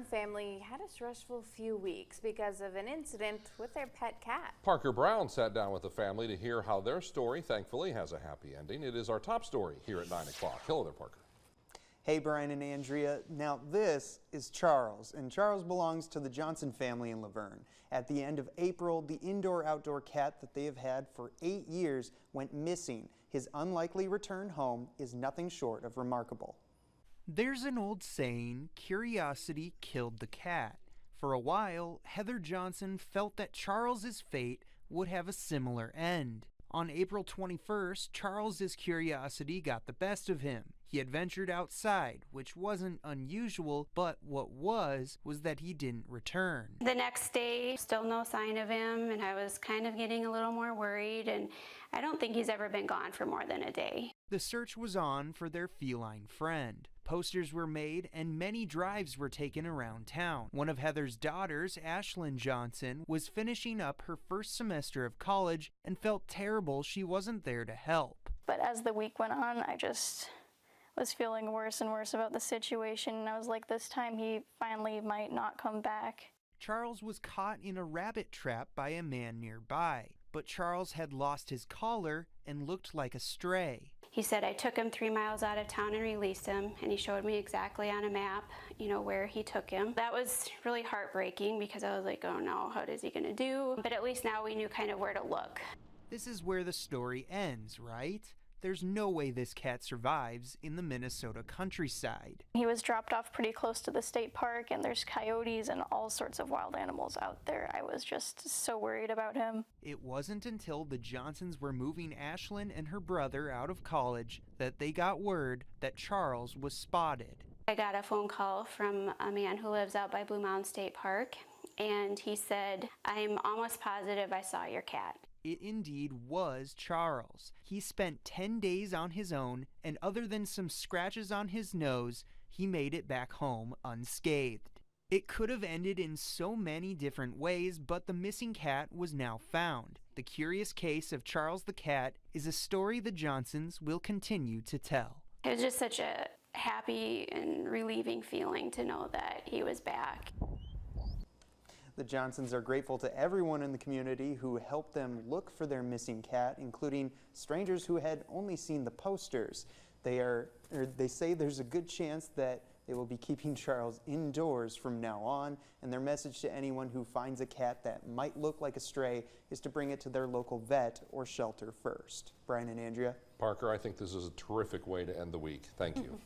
family had a stressful few weeks because of an incident with their pet cat. Parker Brown sat down with the family to hear how their story thankfully has a happy ending. It is our top story here at 9 o'clock. Hello there, Parker. Hey, Brian and Andrea. Now this is Charles, and Charles belongs to the Johnson family in Luverne. At the end of April, the indoor-outdoor cat that they have had for 8 years went missing. His unlikely return home is nothing short of remarkable. There's an old saying, curiosity killed the cat. For a while, Heather Johnson felt that Charles's fate would have a similar end. On April 21st, Charles's curiosity got the best of him. He had ventured outside, which wasn't unusual, but what was that he didn't return. The next day, still no sign of him, and I was kind of getting a little more worried, and I don't think he's ever been gone for more than a day. The search was on for their feline friend. Posters were made and many drives were taken around town. One of Heather's daughters, Ashlyn Johnson, was finishing up her first semester of college and felt terrible she wasn't there to help. But as the week went on, I just was feeling worse and worse about the situation, and I was like, this time he finally might not come back. Charles was caught in a rabbit trap by a man nearby, but Charles had lost his collar and looked like a stray. He said I took him 3 miles out of town and released him, and he showed me exactly on a map, where he took him. That was really heartbreaking because I was like, oh no, what is he gonna do? But at least now we knew kind of where to look. This is where the story ends, right? There's no way this cat survives in the Minnesota countryside. He was dropped off pretty close to the state park, and there's coyotes and all sorts of wild animals out there. I was just so worried about him. It wasn't until the Johnsons were moving Ashlyn and her brother out of college that they got word that Charles was spotted. I got a phone call from a man who lives out by Blue Mountain State Park, and he said, I'm almost positive I saw your cat. It indeed was Charles. He spent 10 days on his own, and other than some scratches on his nose, he made it back home unscathed. It could have ended in so many different ways, but the missing cat was now found. The curious case of Charles the cat is a story the Johnsons will continue to tell. It was just such a happy and relieving feeling to know that he was back. The Johnsons are grateful to everyone in the community who helped them look for their missing cat, including strangers who had only seen the posters. They say there's a good chance that they will be keeping Charles indoors from now on, and their message to anyone who finds a cat that might look like a stray is to bring it to their local vet or shelter first. Brian and Andrea. Parker, I think this is a terrific way to end the week. Thank you.